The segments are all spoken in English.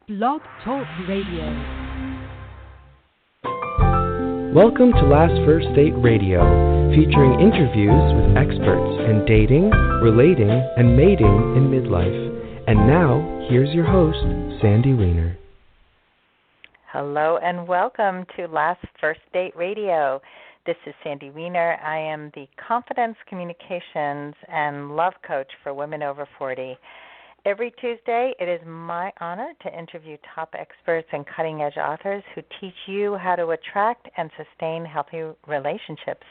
Blog Talk Radio. Welcome to Last First Date Radio, featuring interviews with experts in dating, relating, and mating in midlife. And now, here's your host, Sandy Weiner. Hello and welcome to Last First Date Radio. This is Sandy Weiner. I am the Confidence, Communications, and Love Coach for women over 40. Every Tuesday, it is my honor to interview top experts and cutting-edge authors who teach you how to attract and sustain healthy relationships.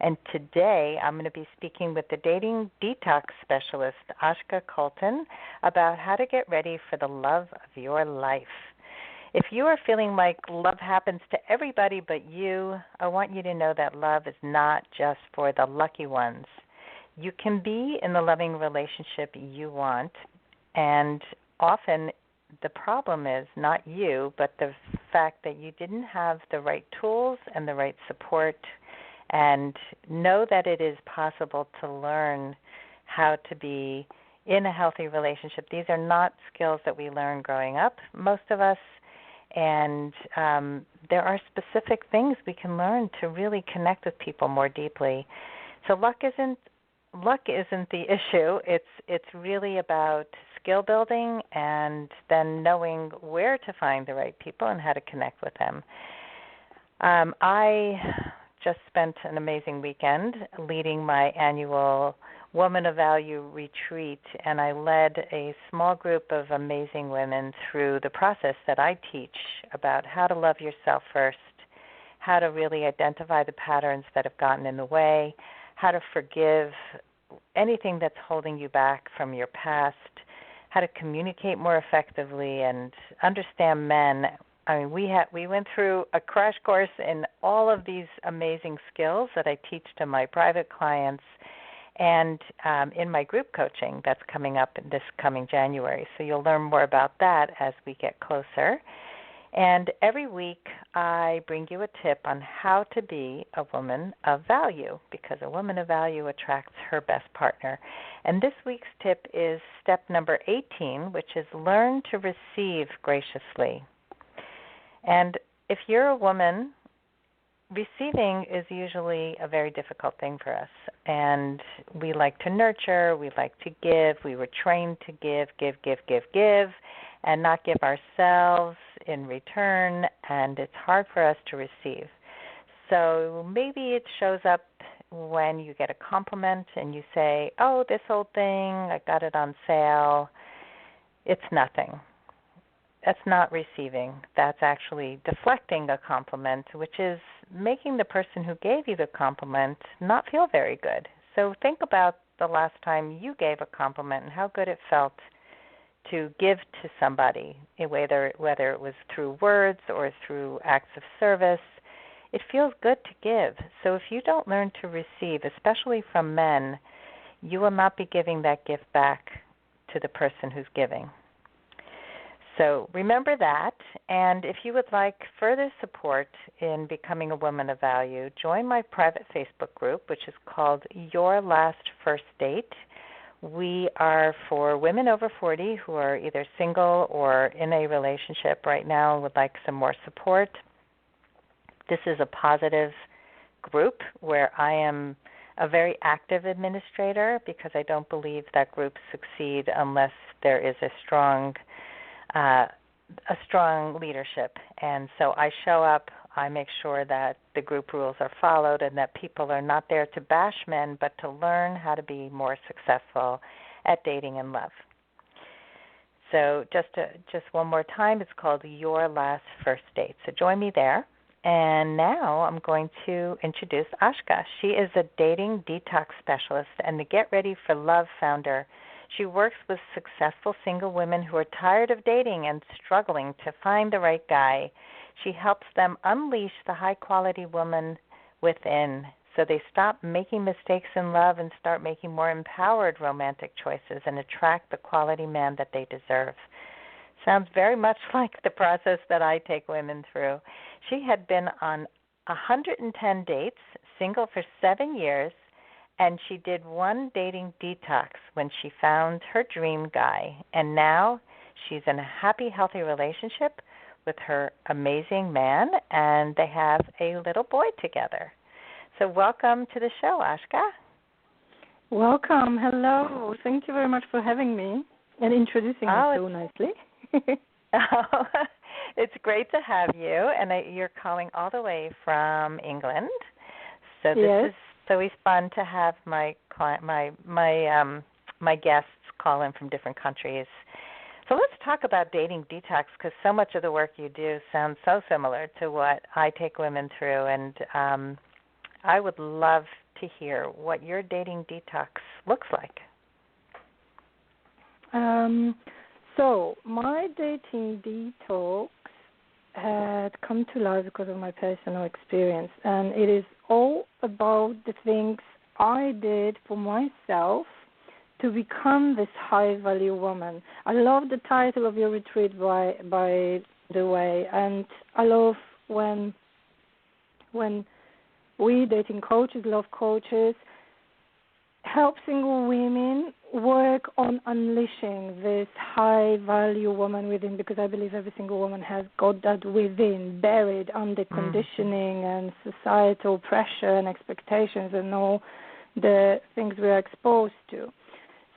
And today, I'm going to be speaking with the Dating Detox Specialist, Aska Kolton, about how to get ready for the love of your life. If you are feeling like love happens to everybody but you, I want you to know that love is not just for the lucky ones. You can be in the loving relationship you want, and often the problem is not you, but the fact that you didn't have the right tools and the right support. And know that it is possible to learn how to be in a healthy relationship. These are not skills that we learn growing up, most of us. And there are specific things we can learn to really connect with people more deeply. So luck isn't the issue. It's really about skill building and then knowing where to find the right people and how to connect with them. I just spent an amazing weekend leading my annual Woman of Value retreat, and I led a small group of amazing women through the process that I teach about how to love yourself first, how to really identify the patterns that have gotten in the way, how to forgive anything that's holding you back from your past, how to communicate more effectively and understand men. I mean, we went through a crash course in all of these amazing skills that I teach to my private clients and in my group coaching that's coming up this coming January. So you'll learn more about that as we get closer. And every week I bring you a tip on how to be a woman of value, because a woman of value attracts her best partner. And this week's tip is step number 18, which is learn to receive graciously. And if you're a woman, receiving is usually a very difficult thing for us. And we like to nurture, we like to give, we were trained to give, and not give ourselves in return, and it's hard for us to receive. So maybe it shows up when you get a compliment and you say, oh, this old thing, I got it on sale. It's nothing. That's not receiving. That's actually deflecting a compliment, which is making the person who gave you the compliment not feel very good. So think about the last time you gave a compliment and how good it felt to give to somebody, whether it was through words or through acts of service. It feels good to give. So if you don't learn to receive, especially from men, you will not be giving that gift back to the person who's giving. So remember that, and if you would like further support in becoming a woman of value, join my private Facebook group, which is called Your Last First Date. We are for women over 40 who are either single or in a relationship right now and would like some more support. This is a positive group where I am a very active administrator, because I don't believe that groups succeed unless there is a strong leadership. And so I show up, I make sure that the group rules are followed and that people are not there to bash men, but to learn how to be more successful at dating and love. So just one more time, it's called Your Last First Date. So join me there. And now I'm going to introduce Aska. She is a dating detox specialist and the Get Ready for Love founder. She works with successful single women who are tired of dating and struggling to find the right guy. She helps them unleash the high-quality woman within so they stop making mistakes in love and start making more empowered romantic choices and attract the quality man that they deserve. Sounds very much like the process that I take women through. She had been on 110 dates, single for 7 years, and she did one dating detox when she found her dream guy. And now She's in a happy, healthy relationship with her amazing man, and they have a little boy together. So welcome to the show, Aska. Welcome. Hello. Thank you very much for having me and introducing me so nicely. It's great to have you, and you're calling all the way from England. So this is always fun to have my guests call in from different countries. So let's talk about dating detox, because so much of the work you do sounds so similar to what I take women through, and I would love to hear what your dating detox looks like. So my dating detox had come to life because of my personal experience, and it is all about the things I did for myself to become this high-value woman. I love the title of your retreat, by the way, and I love when we, dating coaches, love coaches, help single women work on unleashing this high-value woman within, because I believe every single woman has got that within, buried under conditioning and societal pressure and expectations and all the things we are exposed to.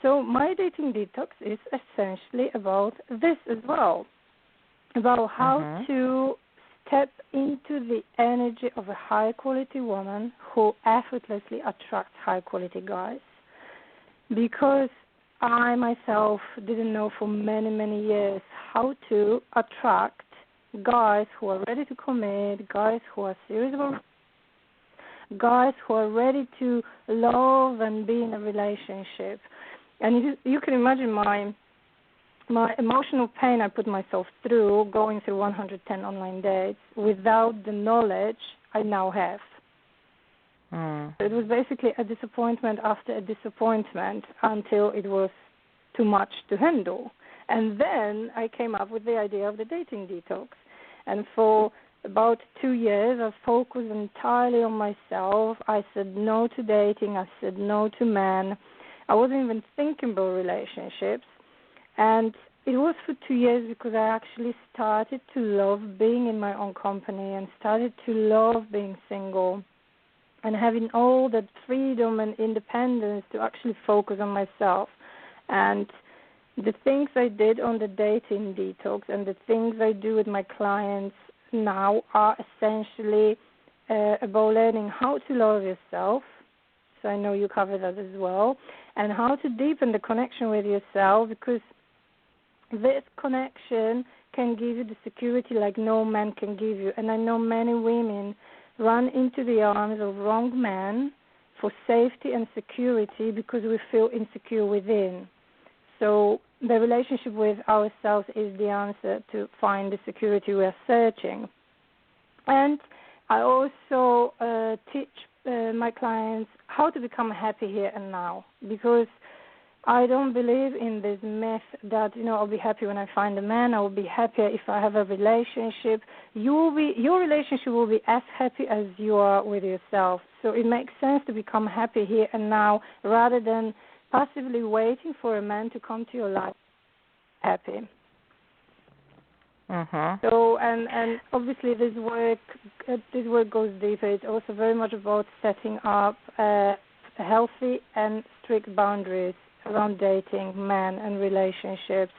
So my dating detox is essentially about this as well, about how to step into the energy of a high-quality woman who effortlessly attracts high-quality guys. Because I myself didn't know for many, many years how to attract guys who are ready to commit, guys who are serious about, guys who are ready to love and be in a relationship. And you can imagine my emotional pain I put myself through going through 110 online dates without the knowledge I now have. So it was basically a disappointment after a disappointment until it was too much to handle. And then I came up with the idea of the dating detox. And for about 2 years, I focused entirely on myself. I said no to dating. I said no to men. I wasn't even thinking about relationships. And it was for 2 years because I actually started to love being in my own company and started to love being single and having all that freedom and independence to actually focus on myself. And the things I did on the dating detox and the things I do with my clients now are essentially about learning how to love yourself. So I know you cover that as well. And how to deepen the connection with yourself, because this connection can give you the security like no man can give you. And I know many women run into the arms of wrong men for safety and security because we feel insecure within. So the relationship with ourselves is the answer to find the security we are searching. And I also teach my clients how to become happy here and now, because I don't believe in this myth that, I'll be happy when I find a man, I will be happier if I have a relationship. Your relationship will be as happy as you are with yourself. So it makes sense to become happy here and now rather than passively waiting for a man to come to your life happy. So, and obviously this work goes deeper. It's also very much about setting up healthy and strict boundaries around dating, men, and relationships.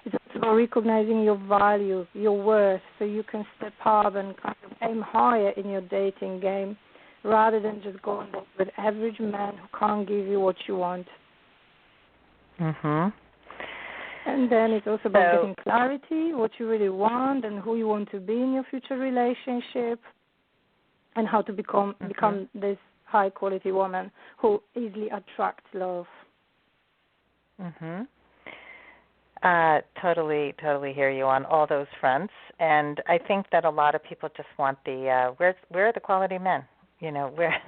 It's about recognizing your value, your worth, so you can step up and kind of aim higher in your dating game rather than just going with average men who can't give you what you want. And then it's also about getting clarity, what you really want and who you want to be in your future relationship, and how to become this high-quality woman who easily attracts love. Totally hear you on all those fronts. And I think that a lot of people just want the, where are the quality men? Where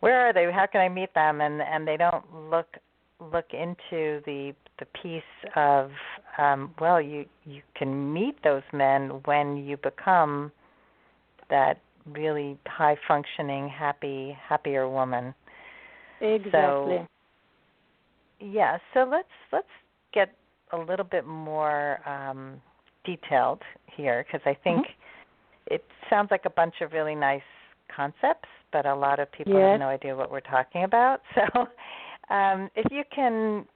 are they? How can I meet them? And they don't look into the piece of, you can meet those men when you become that really high-functioning, happier woman. Exactly. So let's get a little bit more detailed here, because I think it sounds like a bunch of really nice concepts, but a lot of people have no idea what we're talking about. So if you can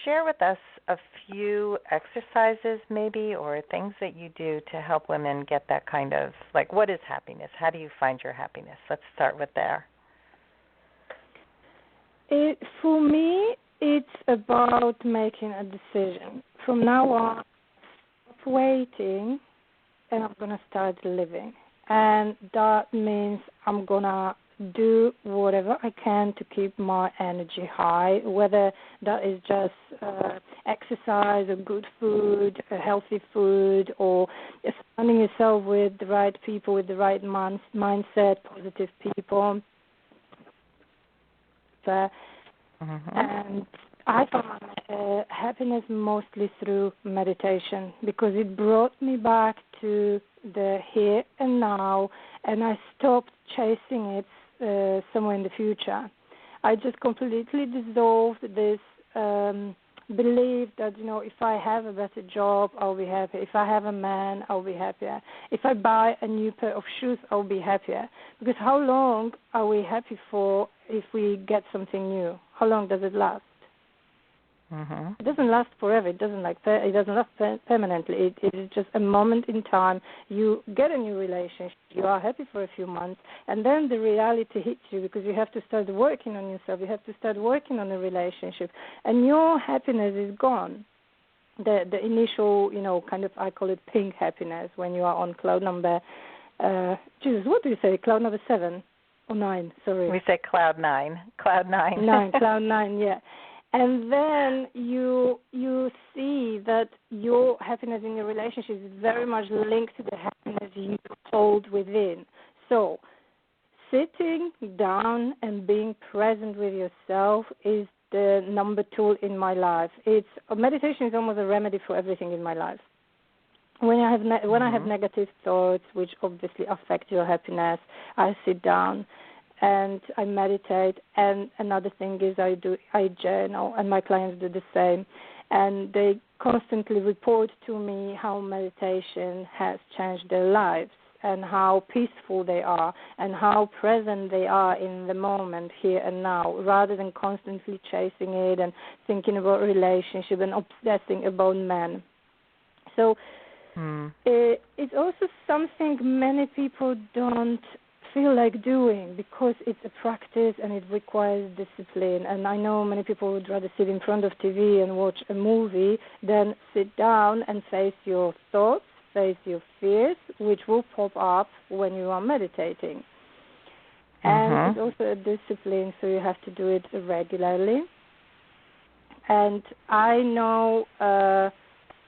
share with us a few exercises maybe, or things that you do to help women get that kind of, like, what is happiness? How do you find your happiness? Let's start with there. For me, it's about making a decision. From now on, stop waiting, and I'm going to start living. And that means I'm going to do whatever I can to keep my energy high, whether that is just exercise or good food, healthy food, or surrounding yourself with the right people, with the right mindset, positive people. And I found happiness mostly through meditation, because it brought me back to the here and now, and I stopped chasing it somewhere in the future. I just completely dissolved this belief that, if I have a better job, I'll be happy. If I have a man, I'll be happier. If I buy a new pair of shoes, I'll be happier. Because how long are we happy for if we get something new? How long does it last? It doesn't last forever. It doesn't last permanently. It is just a moment in time. You get a new relationship. You are happy for a few months, and then the reality hits you, because you have to start working on yourself. You have to start working on the relationship, and your happiness is gone. The initial, kind of, I call it pink happiness, when you are on cloud number. Jesus, what do you say? Cloud number 7 or 9? Sorry. We say cloud 9. Cloud 9. Cloud 9. Yeah. And then you see that your happiness in your relationship is very much linked to the happiness you hold within. So sitting down and being present with yourself is the number 2 in my life. Meditation is almost a remedy for everything in my life. When I have negative thoughts, which obviously affect your happiness, I sit down and I meditate. And another thing is I journal, and my clients do the same. And they constantly report to me how meditation has changed their lives, and how peaceful they are, and how present they are in the moment, here and now, rather than constantly chasing it and thinking about relationship and obsessing about men. So it's also something many people don't feel like doing, because it's a practice and it requires discipline. And I know many people would rather sit in front of TV and watch a movie than sit down and face your thoughts, face your fears, which will pop up when you are meditating. And it's also a discipline, so you have to do it regularly. And I know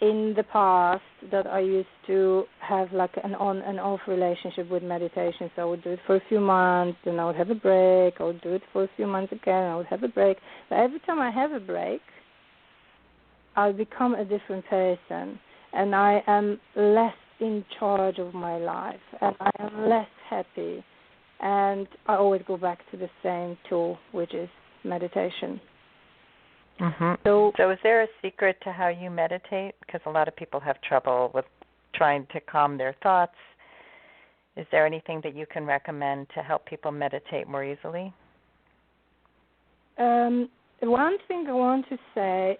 in the past that I used to have like an on and off relationship with meditation. So I would do it for a few months, then I would have a break. I would do it for a few months again, I would have a break. But every time I have a break, I become a different person, and I am less in charge of my life, and I am less happy. And I always go back to the same tool, which is meditation. So is there a secret to how you meditate? Because a lot of people have trouble with trying to calm their thoughts. Is there anything that you can recommend to help people meditate more easily? One thing I want to say,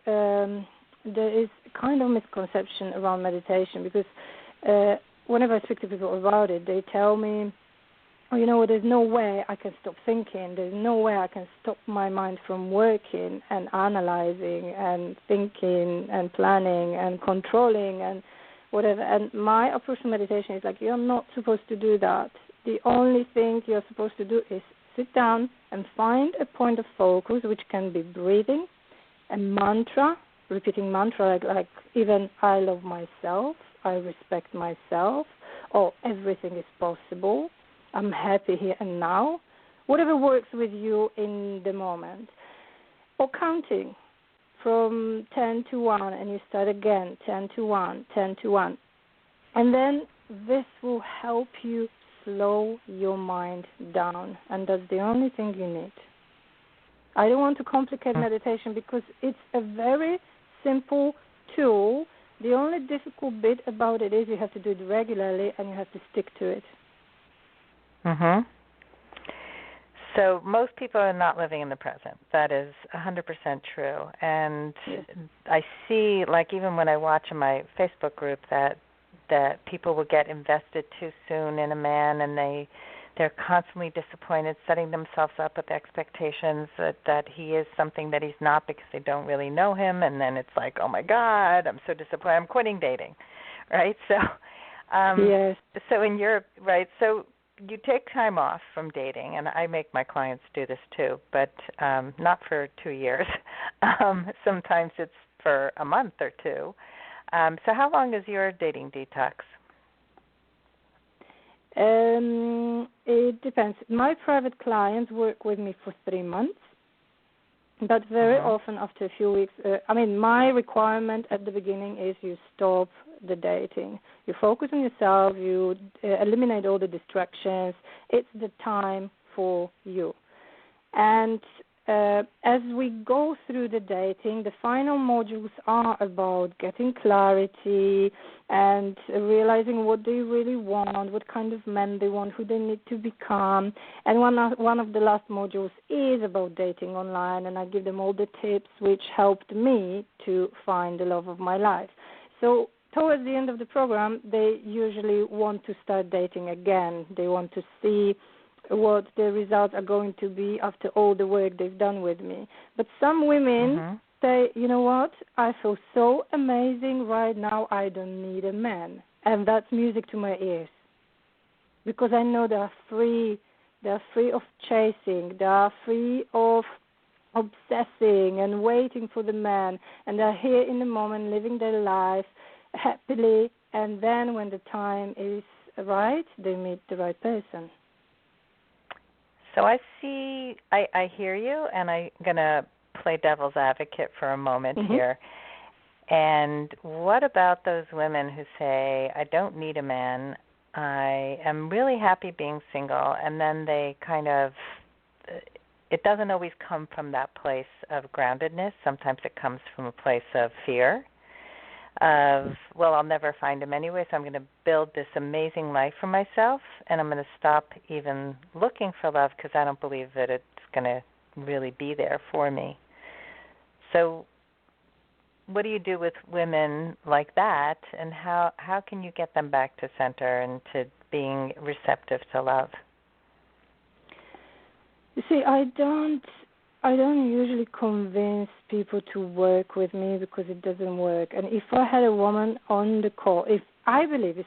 there is kind of misconception around meditation, because whenever I speak to people about it, they tell me, there's no way I can stop thinking. There's no way I can stop my mind from working and analyzing and thinking and planning and controlling and whatever. And my approach to meditation is like, you're not supposed to do that. The only thing you're supposed to do is sit down and find a point of focus, which can be breathing, a mantra, repeating mantra like even I love myself, I respect myself, or everything is possible, I'm happy here and now, whatever works with you in the moment. Or counting from 10 to 1, and you start again, 10 to 1, 10 to 1. And then this will help you slow your mind down, and that's the only thing you need. I don't want to complicate meditation, because it's a very simple tool. The only difficult bit about it is you have to do it regularly and you have to stick to it. Mhm. So most people are not living in the present. That is 100% true. And Yes. I see, like even when I watch in my Facebook group, that people will get invested too soon in a man, and they're constantly disappointed, setting themselves up with expectations that he is something that he's not because they don't really know him, and then it's like, oh my God, I'm so disappointed, I'm quitting dating, right? So, Yes. So in Europe, right? So you take time off from dating, and I make my clients do this too, but not for 2 years. Sometimes it's for a month or two. So how long is your dating detox? It depends. My private clients work with me for 3 months, but very often after a few weeks, my requirement at the beginning is you stop the dating. You focus on yourself, you eliminate all the distractions. It's the time for you. And as we go through the dating, the final modules are about getting clarity and realizing what they really want, what kind of men they want, who they need to become. And one of the last modules is about dating online, and I give them all the tips which helped me to find the love of my life. So towards the end of the program, they usually want to start dating again. They want to see what the results are going to be after all the work they've done with me. But some women say, you know what, I feel so amazing right now, I don't need a man. And that's music to my ears. Because I know they are free of chasing, they are free of obsessing and waiting for the man, and they're here in the moment living their life happily, and then when the time is right, they meet the right person. So I hear you, and I'm going to play devil's advocate for a moment here. And what about those women who say, I don't need a man, I am really happy being single, and then they kind of, it doesn't always come from that place of groundedness. Sometimes it comes from a place of fear. Of, well, I'll never find him anyway, so I'm going to build this amazing life for myself, and I'm going to stop even looking for love because I don't believe that it's going to really be there for me. So what do you do with women like that, and how can you get them back to center and to being receptive to love? You see, I don't usually convince people to work with me because it doesn't work. And if I had a woman on the call, if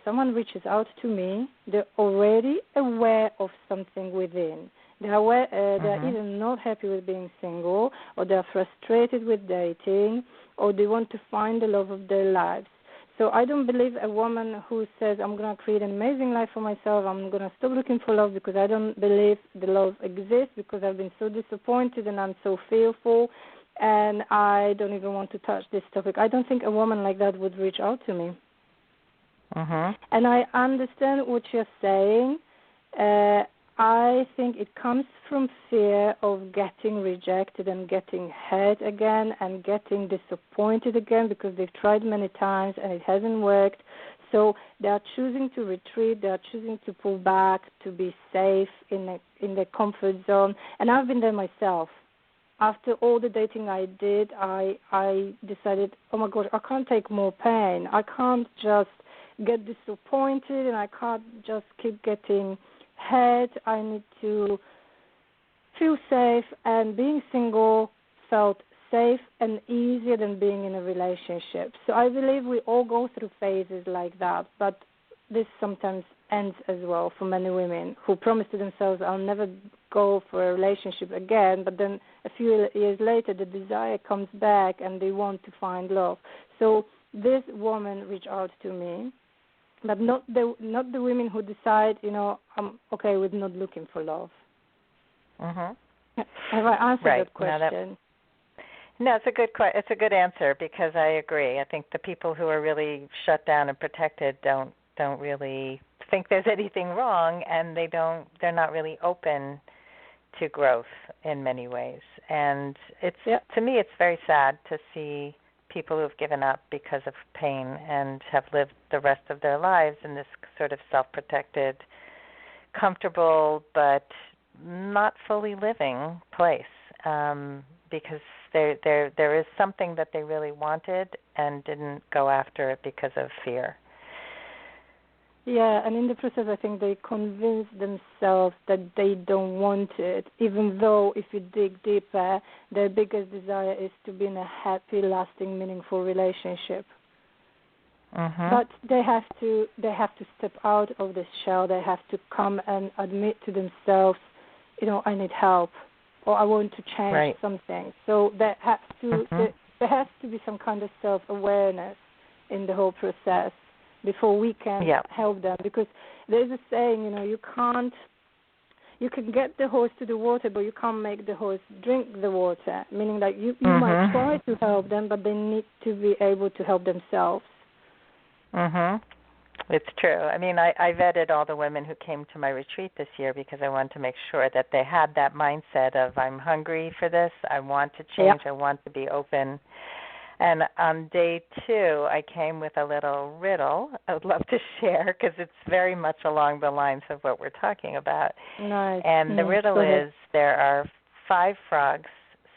someone reaches out to me, they're already aware of something within. They're either not happy with being single, or they're frustrated with dating, or they want to find the love of their lives. So I don't believe a woman who says, I'm going to create an amazing life for myself, I'm going to stop looking for love because I don't believe the love exists, because I've been so disappointed and I'm so fearful, and I don't even want to touch this topic. I don't think a woman like that would reach out to me. And I understand what you're saying. I think it comes from fear of getting rejected and getting hurt again and getting disappointed again because they've tried many times and it hasn't worked. So they are choosing to retreat. They are choosing to pull back, to be safe in their comfort zone. And I've been there myself. After all the dating I did, I decided, oh my God, I can't take more pain. I can't just get disappointed, and I can't just keep getting hurt. I need to feel safe, and being single felt safe and easier than being in a relationship. So I believe we all go through phases like that, but this sometimes ends as well for many women who promise to themselves, I'll never go for a relationship again, but then a few years later the desire comes back and they want to find love. So this woman reached out to me, but not the women who decide, I'm okay with not looking for love. Have I answered that question? No, it's a good answer, because I agree. I think the people who are really shut down and protected don't really think there's anything wrong, and they're not really open to growth in many ways. And to me, it's very sad to see people who have given up because of pain and have lived the rest of their lives in this sort of self-protected, comfortable but not fully living place, because there is something that they really wanted and didn't go after it because of fear. Yeah, and in the process, I think they convince themselves that they don't want it, even though if you dig deeper, their biggest desire is to be in a happy, lasting, meaningful relationship. Mm-hmm. But they have to step out of this shell. They have to come and admit to themselves, I need help, or I want to change something. So there has to be some kind of self-awareness in the whole process before we can help them. Because there's a saying, you can get the horse to the water, but you can't make the horse drink the water, meaning that you might try to help them, but they need to be able to help themselves. Mhm. It's true. I mean, I vetted all the women who came to my retreat this year because I wanted to make sure that they had that mindset of, I'm hungry for this, I want to change, I want to be open. And on day 2, I came with a little riddle I would love to share because it's very much along the lines of what we're talking about. Nice. And the riddle is, there are 5 frogs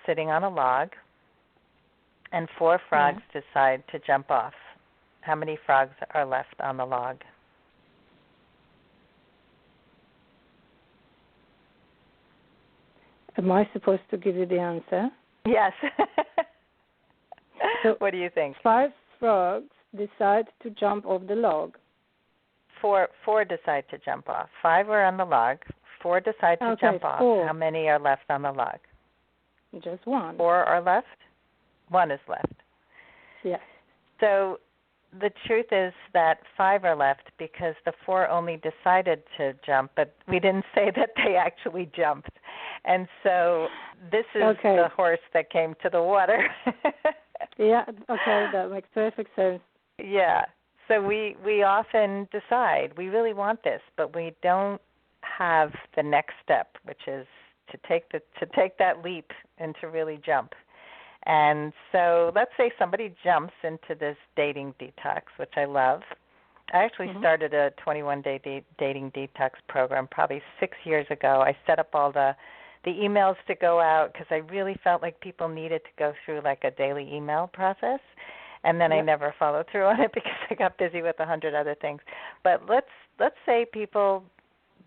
sitting on a log, and 4 frogs decide to jump off. How many frogs are left on the log? Am I supposed to give you the answer? Yes. So what do you think? 5 frogs decide to jump off the log. 4 decide to jump off. 5 are on the log. 4 decide to jump off. 4. How many are left on the log? Just 1. 4 are left? 1 is left. Yes. So the truth is that 5 are left because the 4 only decided to jump, but we didn't say that they actually jumped. And so this is the horse that came to the water. Yeah, okay, that makes perfect sense. Yeah. So we often decide we really want this, but we don't have the next step, which is to take that leap and to really jump. And so let's say somebody jumps into this dating detox, which I love. I actually started a 21-day dating detox program probably 6 years ago. I set up all the emails to go out because I really felt like people needed to go through like a daily email process. And then I never followed through on it because I got busy with 100 other things. But let's say people,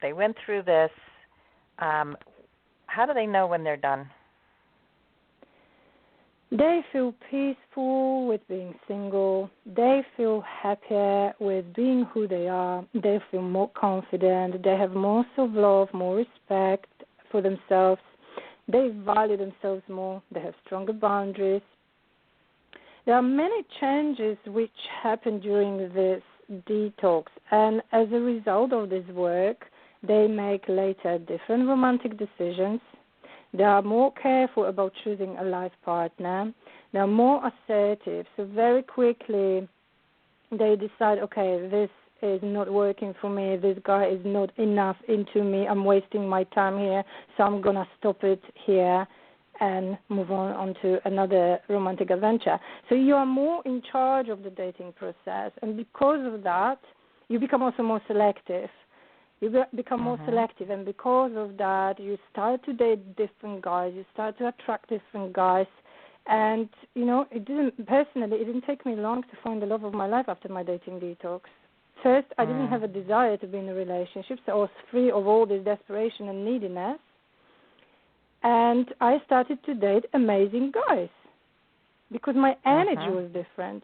they went through this. How do they know when they're done? They feel peaceful with being single. They feel happier with being who they are. They feel more confident. They have more self-love, more respect for themselves. They value themselves more. They have stronger boundaries. There are many changes which happen during this detox, and as a result of this work, they make later different romantic decisions. They are more careful about choosing a life partner. They are more assertive. So very quickly they decide, okay, this is not working for me. This guy is not enough into me. I'm wasting my time here, so I'm going to stop it here and move on to another romantic adventure. So you are more in charge of the dating process. And because of that, you become also more selective. You become more selective, and because of that, you start to date different guys. You start to attract different guys, and it didn't take me long to find the love of my life after my dating detox. First, I didn't have a desire to be in a relationship, so I was free of all this desperation and neediness, and I started to date amazing guys because my energy was different.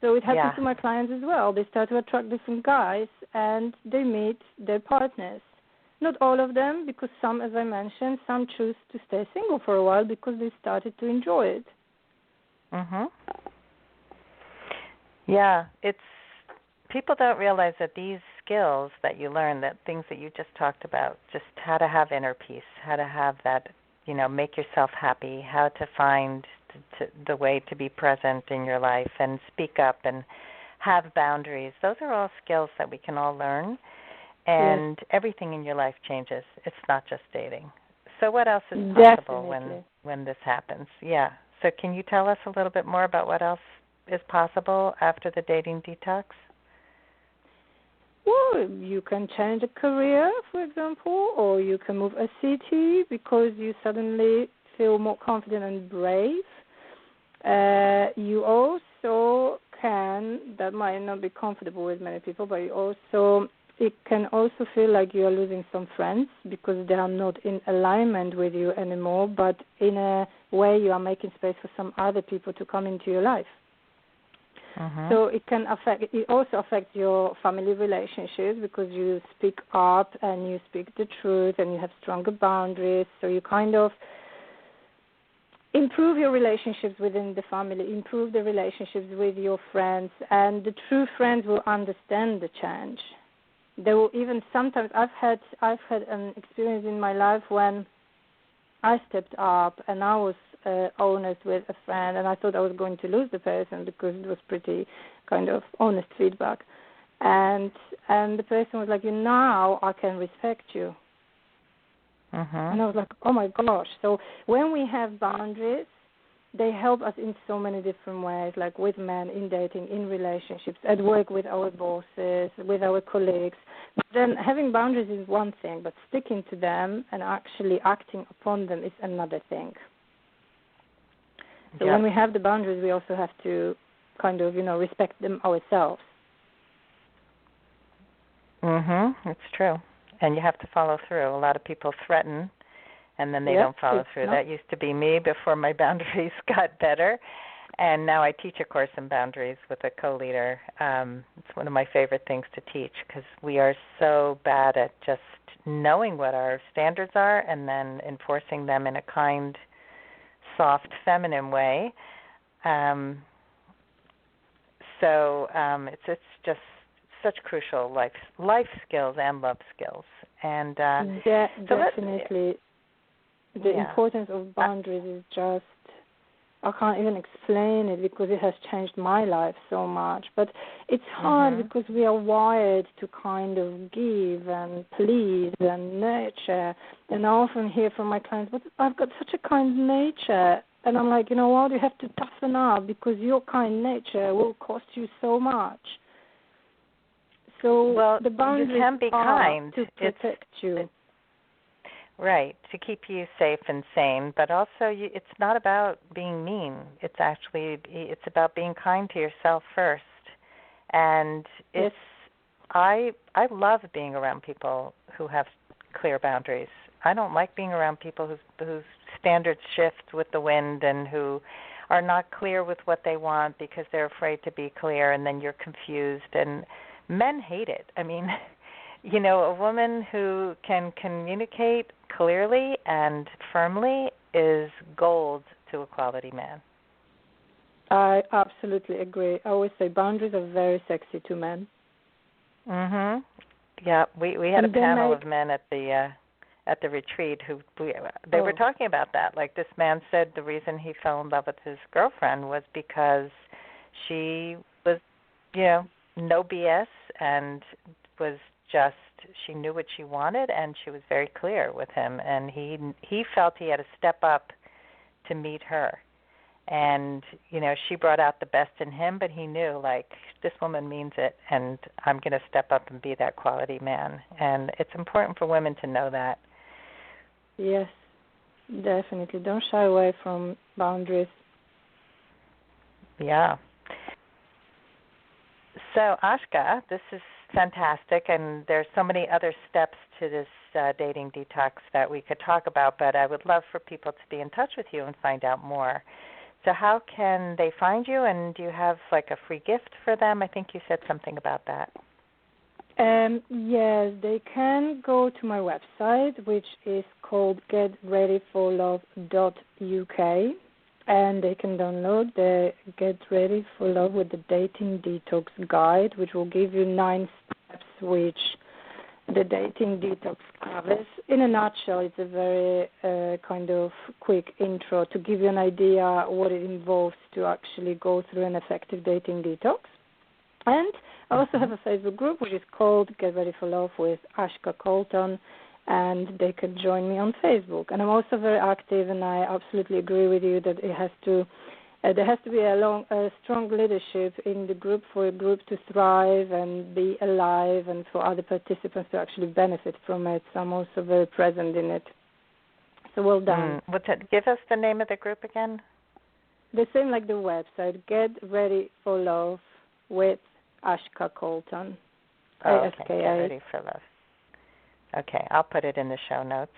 So it happens to my clients as well. They start to attract different guys, and they meet their partners. Not all of them, because some, as I mentioned, some choose to stay single for a while because they started to enjoy it. Yeah, people don't realize that these skills that you learn, that things that you just talked about, just how to have inner peace, how to have that, make yourself happy, how to find the way to be present in your life and speak up and have boundaries. Those are all skills that we can all learn, and everything in your life changes. It's not just dating. So what else is possible when this happens? Yeah. So can you tell us a little bit more about what else is possible after the dating detox? Well, you can change a career, for example, or you can move a city because you suddenly feel more confident and brave. You also can, that might not be comfortable with many people, but it can also feel like you are losing some friends because they are not in alignment with you anymore, but in a way you are making space for some other people to come into your life. So it also affects your family relationships because you speak up and you speak the truth and you have stronger boundaries. So you kind of improve your relationships within the family, improve the relationships with your friends, and the true friends will understand the change. They will even sometimes, I've had an experience in my life when I stepped up and I was honest with a friend, and I thought I was going to lose the person because it was pretty kind of honest feedback. And the person was like, now I can respect you. And I was like, oh my gosh. So when we have boundaries, they help us in so many different ways, like with men, in dating, in relationships, at work with our bosses, with our colleagues. But then having boundaries is one thing, but sticking to them and actually acting upon them is another thing. So when we have the boundaries, we also have to kind of, respect them ourselves. It's true. And you have to follow through. A lot of people threaten, and then they don't follow through. That used to be me before my boundaries got better. And now I teach a course in boundaries with a co-leader. It's one of my favorite things to teach because we are so bad at just knowing what our standards are and then enforcing them in a kind, soft, feminine way. It's just such crucial life skills and love skills. And definitely, the importance of boundaries is just, I can't even explain it because it has changed my life so much. But it's hard because we are wired to kind of give and please and nurture. And I often hear from my clients, but I've got such a kind nature. And I'm like, you know what, you have to toughen up because your kind nature will cost you so much. So the boundaries you can be kind to protect you. Right, to keep you safe and sane, but also it's not about being mean. It's about being kind to yourself first. And I love being around people who have clear boundaries. I don't like being around people whose standards shift with the wind and who are not clear with what they want because they're afraid to be clear, and then you're confused. And men hate it. I mean, a woman who can communicate clearly and firmly is gold to a quality man. I absolutely agree. I always say boundaries are very sexy to men. Yeah, we had a panel of men at the retreat who they were talking about that. Like, this man said the reason he fell in love with his girlfriend was because she was, no BS and was just, she knew what she wanted and she was very clear with him, and he felt he had to step up to meet her. And, she brought out the best in him, but he knew, like, this woman means it, and I'm going to step up and be that quality man. And it's important for women to know that. Yes, definitely. Don't shy away from boundaries. Yeah. So, Aska, this is fantastic, and there's so many other steps to this dating detox that we could talk about, but I would love for people to be in touch with you and find out more. So how can they find you, and do you have like a free gift for them? I think you said something about that. Yes, they can go to my website, which is called getreadyforlove.uk, and they can download the Get Ready for Love with the Dating Detox Guide, which will give you 9 steps which the Dating Detox covers. In a nutshell, it's a very kind of quick intro to give you an idea what it involves to actually go through an effective dating detox. And I also have a Facebook group which is called Get Ready for Love with Aska Kolton, and they could join me on Facebook. And I'm also very active, and I absolutely agree with you that it has to there has to be a strong leadership in the group for a group to thrive and be alive, and for other participants to actually benefit from it. So I'm also very present in it. So well done. What's it? Give us the name of the group again. The same like the website, Get Ready for Love with Aska Kolton. Okay, Get Ready for Love. Okay, I'll put it in the show notes.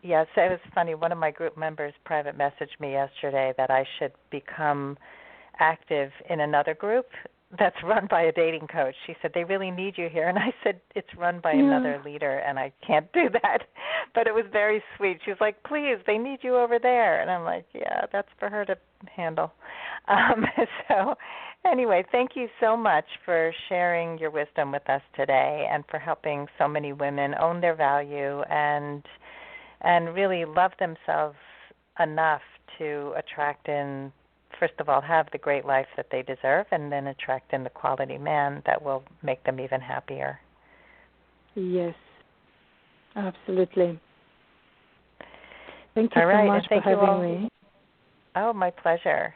Yes, it was funny. One of my group members private messaged me yesterday that I should become active in another group that's run by a dating coach. She said, they really need you here. And I said, it's run by another leader, and I can't do that. But it was very sweet. She was like, please, they need you over there. And I'm like, yeah, that's for her to handle. So anyway, thank you so much for sharing your wisdom with us today and for helping so many women own their value and really love themselves enough to attract in, first of all, have the great life that they deserve, and then attract in the quality man that will make them even happier. Yes, absolutely. Thank you all right, so much for having me. Oh, my pleasure.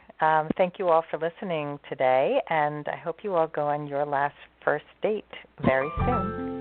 Thank you all for listening today, and I hope you all go on your last first date very soon.